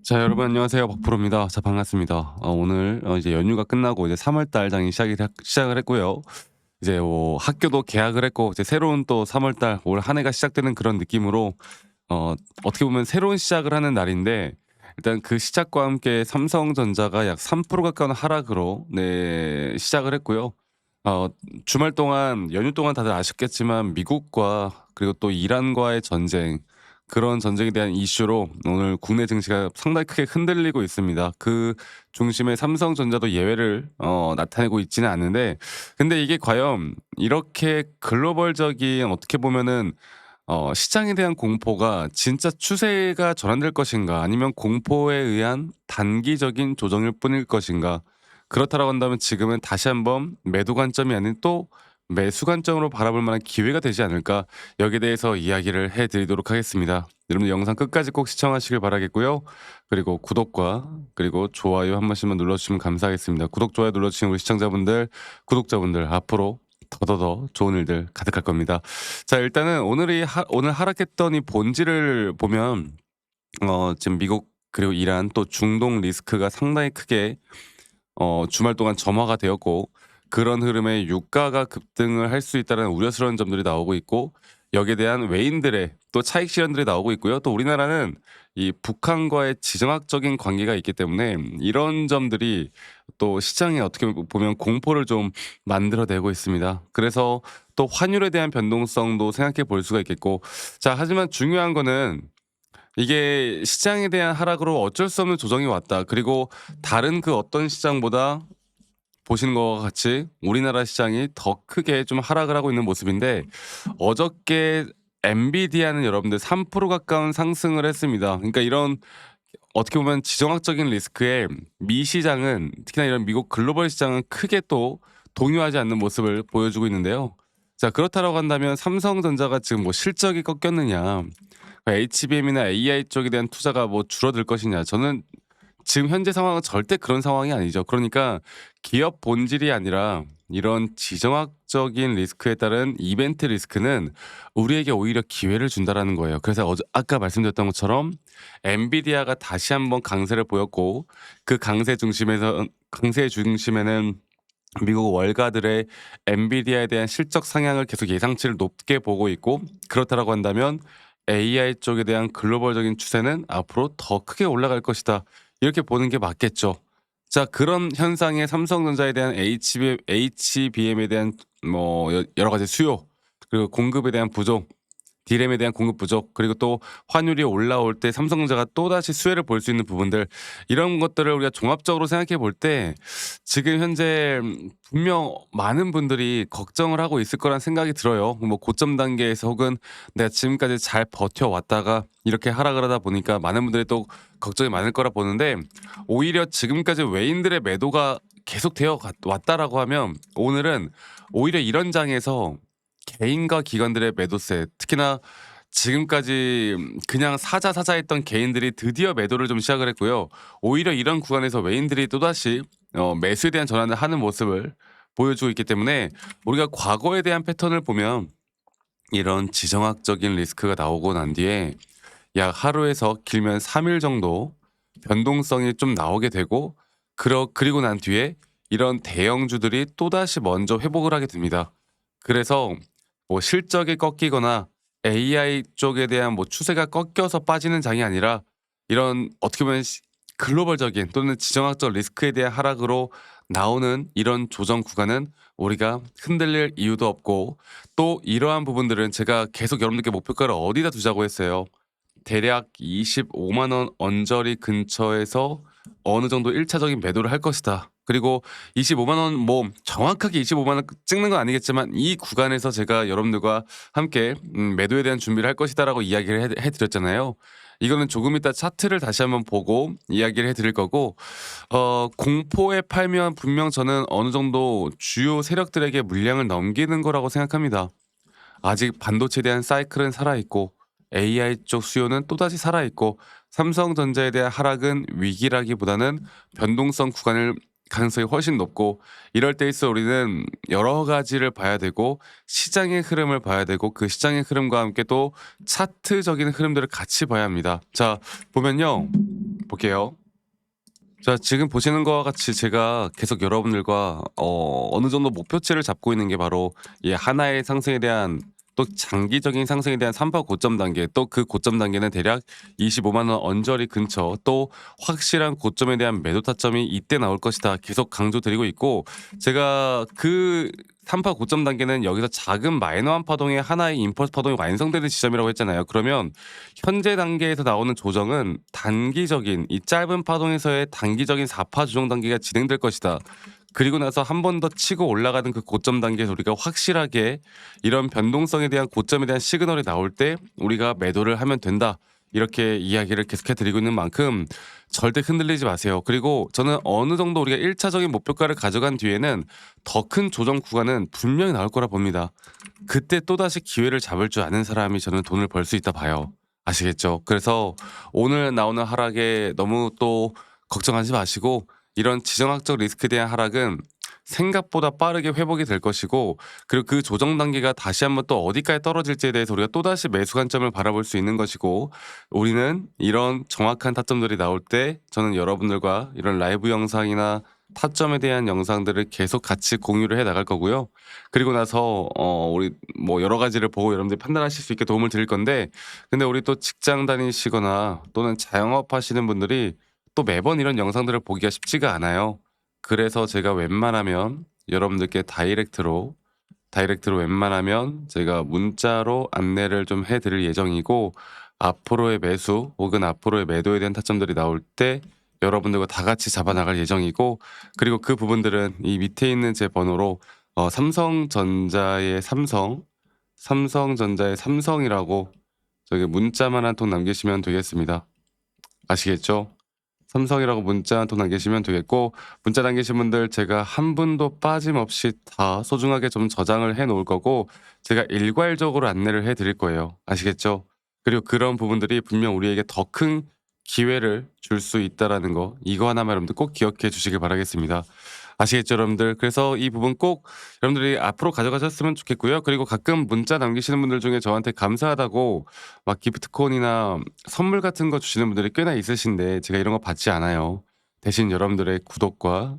자, 여러분 안녕하세요. 박프로입니다. 자, 반갑습니다. 오늘 이제 연휴가 끝나고 이제 3월 달 장이 시작을 했고요. 이제 학교도 개학을 했고 이제 새로운 또 3월 달 올 한 해가 시작되는 그런 느낌으로 어떻게 보면 새로운 시작을 하는 날인데, 일단 그 시작과 함께 삼성전자가 약 3% 가까운 하락으로 시작을 했고요. 어 주말 동안 연휴 동안 다들 아셨겠지만 미국과 그리고 또 이란과의 전쟁, 그런 전쟁에 대한 이슈로 오늘 국내 증시가 상당히 크게 흔들리고 있습니다. 그 중심에 삼성전자도 예외를 나타내고 있지는 않는데, 근데 이게 과연 이렇게 글로벌적인, 어떻게 보면은 시장에 대한 공포가 진짜 추세가 전환될 것인가, 아니면 공포에 의한 단기적인 조정일 뿐일 것인가. 그렇다라고 한다면 지금은 다시 한번 매도 관점이 아닌 또 매수 관점으로 바라볼 만한 기회가 되지 않을까, 여기에 대해서 이야기를 해 드리도록 하겠습니다. 여러분들 영상 끝까지 꼭 시청하시길 바라겠고요. 그리고 구독과 그리고 좋아요 한 번씩만 눌러주시면 감사하겠습니다. 구독, 좋아요 눌러주신 우리 시청자분들, 구독자분들, 앞으로 더더더 좋은 일들 가득할 겁니다. 자, 일단은 오늘 하락했던 이 본질을 보면, 지금 미국 그리고 이란 또 중동 리스크가 상당히 크게 주말 동안 점화가 되었고, 그런 흐름에 유가가 급등을 할 수 있다는 우려스러운 점들이 나오고 있고, 여기에 대한 외인들의 또 차익 실현들이 나오고 있고요. 또 우리나라는 이 북한과의 지정학적인 관계가 있기 때문에 이런 점들이 또 시장에 어떻게 보면 공포를 좀 만들어내고 있습니다. 그래서 또 환율에 대한 변동성도 생각해 볼 수가 있겠고, 자, 하지만 중요한 거는 이게 시장에 대한 하락으로 어쩔 수 없는 조정이 왔다. 그리고 다른 그 어떤 시장보다 보시는 것과 같이 우리나라 시장이 더 크게 좀 하락을 하고 있는 모습인데, 어저께 엔비디아는 여러분들 3% 가까운 상승을 했습니다. 그러니까 이런 어떻게 보면 지정학적인 리스크에 미 시장은, 특히나 이런 미국 글로벌 시장은 크게 또 동요하지 않는 모습을 보여주고 있는데요. 자, 그렇다라고 한다면 삼성전자가 지금 뭐 실적이 꺾였느냐, HBM이나 AI 쪽에 대한 투자가 뭐 줄어들 것이냐, 저는 지금 현재 상황은 절대 그런 상황이 아니죠. 그러니까 기업 본질이 아니라 이런 지정학적인 리스크에 따른 이벤트 리스크는 우리에게 오히려 기회를 준다라는 거예요. 그래서 아까 말씀드렸던 것처럼 엔비디아가 다시 한번 강세를 보였고, 그 강세 중심에는 미국 월가들의 엔비디아에 대한 실적 상향을 계속 예상치를 높게 보고 있고, 그렇다라고 한다면 AI 쪽에 대한 글로벌적인 추세는 앞으로 더 크게 올라갈 것이다, 이렇게 보는 게 맞겠죠. 자, 그런 현상에 삼성전자에 대한 HBM에 대한 뭐 여러 가지 수요, 그리고 공급에 대한 부족, 디램에 대한 공급 부족, 그리고 또 환율이 올라올 때 삼성전자가 또다시 수혜를 볼 수 있는 부분들, 이런 것들을 우리가 종합적으로 생각해 볼 때 지금 현재 분명 많은 분들이 걱정을 하고 있을 거란 생각이 들어요. 뭐 고점 단계에서 혹은 내가 지금까지 잘 버텨왔다가 이렇게 하락을 하다 보니까 많은 분들이 또 걱정이 많을 거라 보는데, 오히려 지금까지 외인들의 매도가 계속 되어 왔다라고 하면 오늘은 오히려 이런 장에서 개인과 기관들의 매도세, 특히나 지금까지 그냥 사자 했던 개인들이 드디어 매도를 좀 시작을 했고요. 오히려 이런 구간에서 외인들이 또다시 매수에 대한 전환을 하는 모습을 보여주고 있기 때문에, 우리가 과거에 대한 패턴을 보면 이런 지정학적인 리스크가 나오고 난 뒤에 약 하루에서 길면 3일 정도 변동성이 좀 나오게 되고, 그리고 난 뒤에 이런 대형주들이 또다시 먼저 회복을 하게 됩니다. 그래서 뭐 실적이 꺾이거나 AI 쪽에 대한 뭐 추세가 꺾여서 빠지는 장이 아니라, 이런 어떻게 보면 글로벌적인 또는 지정학적 리스크에 대한 하락으로 나오는 이런 조정 구간은 우리가 흔들릴 이유도 없고, 또 이러한 부분들은 제가 계속 여러분들께 목표가를 어디다 두자고 했어요. 대략 25만 원 언저리 근처에서 어느 정도 1차적인 매도를 할 것이다. 그리고 25만 원, 뭐 정확하게 25만 원 찍는 건 아니겠지만 이 구간에서 제가 여러분들과 함께 매도에 대한 준비를 할 것이다라고 이야기를 해 드렸잖아요. 이거는 조금 이따 차트를 다시 한번 보고 이야기를 해 드릴 거고, 공포에 팔면 분명 저는 어느 정도 주요 세력들에게 물량을 넘기는 거라고 생각합니다. 아직 반도체에 대한 사이클은 살아있고, AI 쪽 수요는 또다시 살아있고, 삼성전자에 대한 하락은 위기라기보다는 변동성 구간일 가능성이 훨씬 높고, 이럴 때일수록 우리는 여러 가지를 봐야 되고 시장의 흐름을 봐야 되고, 그 시장의 흐름과 함께 또 차트적인 흐름들을 같이 봐야 합니다. 자, 보면요, 볼게요. 자, 지금 보시는 것과 같이 제가 계속 여러분들과 어느 정도 목표치를 잡고 있는 게 바로 이 하나의 상승에 대한, 또 장기적인 상승에 대한 3파 고점 단계, 또 그 고점 단계는 대략 25만 원 언저리 근처, 또 확실한 고점에 대한 매도 타점이 이때 나올 것이다 계속 강조드리고 있고, 제가 그 3파 고점 단계는 여기서 작은 마이너한 파동의 하나의 임펄스 파동이 완성되는 지점이라고 했잖아요. 그러면 현재 단계에서 나오는 조정은 단기적인, 이 짧은 파동에서의 단기적인 4파 조정 단계가 진행될 것이다. 그리고 나서 한 번 더 치고 올라가는 그 고점 단계에서 우리가 확실하게 이런 변동성에 대한 고점에 대한 시그널이 나올 때 우리가 매도를 하면 된다. 이렇게 이야기를 계속해 드리고 있는 만큼 절대 흔들리지 마세요. 그리고 저는 어느 정도 우리가 1차적인 목표가를 가져간 뒤에는 더 큰 조정 구간은 분명히 나올 거라 봅니다. 그때 또다시 기회를 잡을 줄 아는 사람이 저는 돈을 벌 수 있다 봐요. 아시겠죠? 그래서 오늘 나오는 하락에 너무 또 걱정하지 마시고, 이런 지정학적 리스크에 대한 하락은 생각보다 빠르게 회복이 될 것이고, 그리고 그 조정 단계가 다시 한번 또 어디까지 떨어질지에 대해서 우리가 또다시 매수 관점을 바라볼 수 있는 것이고, 우리는 이런 정확한 타점들이 나올 때 저는 여러분들과 이런 라이브 영상이나 타점에 대한 영상들을 계속 같이 공유를 해 나갈 거고요. 그리고 나서 우리 뭐 여러 가지를 보고 여러분들이 판단하실 수 있게 도움을 드릴 건데, 근데 우리 또 직장 다니시거나 또는 자영업 하시는 분들이 또 매번 이런 영상들을 보기가 쉽지가 않아요. 그래서 제가 웬만하면 여러분들께 다이렉트로 웬만하면 제가 문자로 안내를 좀 해 드릴 예정이고, 앞으로의 매수 혹은 앞으로의 매도에 대한 타점들이 나올 때 여러분들과 다 같이 잡아 나갈 예정이고, 그리고 그 부분들은 이 밑에 있는 제 번호로 삼성전자의 삼성이라고 저기 문자만 한 통 남기시면 되겠습니다. 아시겠죠? 삼성이라고 문자 한 통 남기시면 되겠고, 문자 남기신 분들 제가 한 분도 빠짐없이 다 소중하게 좀 저장을 해 놓을 거고, 제가 일괄적으로 안내를 해 드릴 거예요. 아시겠죠? 그리고 그런 부분들이 분명 우리에게 더 큰 기회를 줄 수 있다라는 거, 이거 하나만 여러분들 꼭 기억해 주시길 바라겠습니다. 아시겠죠, 여러분들? 그래서 이 부분 꼭 여러분들이 앞으로 가져가셨으면 좋겠고요. 그리고 가끔 문자 남기시는 분들 중에 저한테 감사하다고 막 기프트콘이나 선물 같은 거 주시는 분들이 꽤나 있으신데, 제가 이런 거 받지 않아요. 대신 여러분들의 구독과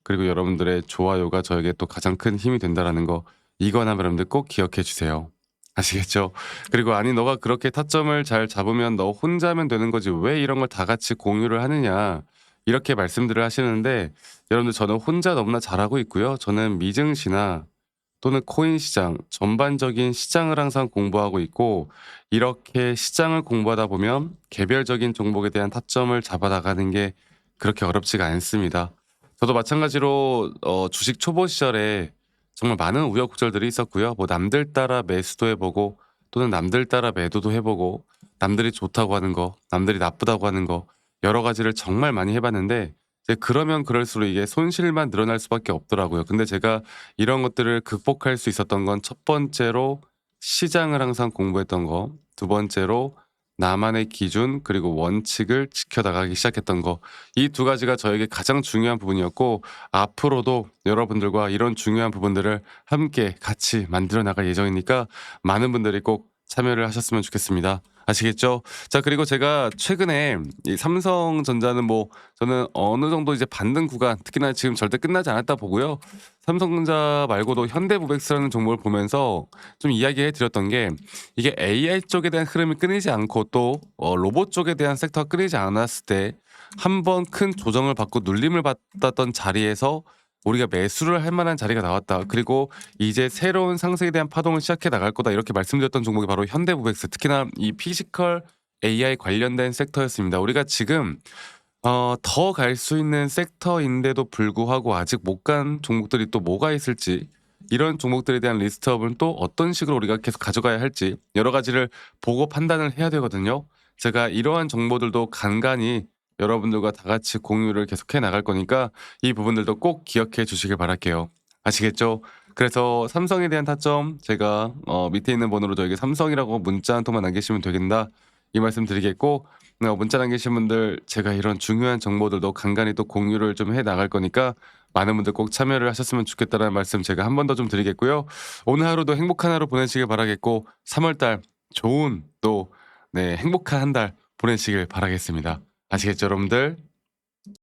그리고 여러분들의 좋아요가 저에게 또 가장 큰 힘이 된다라는 거, 이거 하나 여러분들 꼭 기억해 주세요. 아시겠죠? 그리고 아니 너가 그렇게 타점을 잘 잡으면 너 혼자 하면 되는 거지 왜 이런 걸 다 같이 공유를 하느냐, 이렇게 말씀들을 하시는데, 여러분들 저는 혼자 너무나 잘하고 있고요. 저는 미증시나 또는 코인 시장, 전반적인 시장을 항상 공부하고 있고, 이렇게 시장을 공부하다 보면 개별적인 종목에 대한 타점을 잡아 나가는 게 그렇게 어렵지가 않습니다. 저도 마찬가지로 주식 초보 시절에 정말 많은 우여곡절들이 있었고요. 뭐 남들 따라 매수도 해보고, 또는 남들 따라 매도도 해보고, 남들이 좋다고 하는 거, 남들이 나쁘다고 하는 거, 여러 가지를 정말 많이 해봤는데, 이제 그러면 그럴수록 이게 손실만 늘어날 수밖에 없더라고요. 근데 제가 이런 것들을 극복할 수 있었던 건, 첫 번째로 시장을 항상 공부했던 거, 두 번째로 나만의 기준 그리고 원칙을 지켜나가기 시작했던 거, 이 두 가지가 저에게 가장 중요한 부분이었고, 앞으로도 여러분들과 이런 중요한 부분들을 함께 같이 만들어 나갈 예정이니까 많은 분들이 꼭 참여를 하셨으면 좋겠습니다. 아시겠죠? 자, 그리고 제가 최근에 이 삼성전자는 뭐 저는 어느 정도 이제 반등 구간, 특히나 지금 절대 끝나지 않았다 보고요. 삼성전자 말고도 현대모백스라는 종목을 보면서 좀 이야기해 드렸던 게, 이게 AI 쪽에 대한 흐름이 끊이지 않고 또 로봇 쪽에 대한 섹터가 끊이지 않았을 때 한 번 큰 조정을 받고 눌림을 받았던 자리에서 우리가 매수를 할 만한 자리가 나왔다. 그리고 이제 새로운 상승에 대한 파동을 시작해 나갈 거다. 이렇게 말씀드렸던 종목이 바로 현대모백스, 특히나 이 피지컬 AI 관련된 섹터였습니다. 우리가 지금 더 갈 수 있는 섹터인데도 불구하고 아직 못 간 종목들이 또 뭐가 있을지, 이런 종목들에 대한 리스트업은 또 어떤 식으로 우리가 계속 가져가야 할지 여러 가지를 보고 판단을 해야 되거든요. 제가 이러한 정보들도 간간히 여러분들과 다 같이 공유를 계속해 나갈 거니까 이 부분들도 꼭 기억해 주시길 바랄게요. 아시겠죠? 그래서 삼성에 대한 타점, 제가 밑에 있는 번호로 저에게 삼성이라고 문자 한 통만 남기시면 되겠다, 이 말씀 드리겠고, 문자 남기신 분들 제가 이런 중요한 정보들도 간간히 또 공유를 좀 해 나갈 거니까 많은 분들 꼭 참여를 하셨으면 좋겠다는 말씀 제가 한 번 더 좀 드리겠고요. 오늘 하루도 행복한 하루 보내시길 바라겠고, 3월 달 좋은 또 행복한 한 달 보내시길 바라겠습니다. 아시겠죠, 여러분들?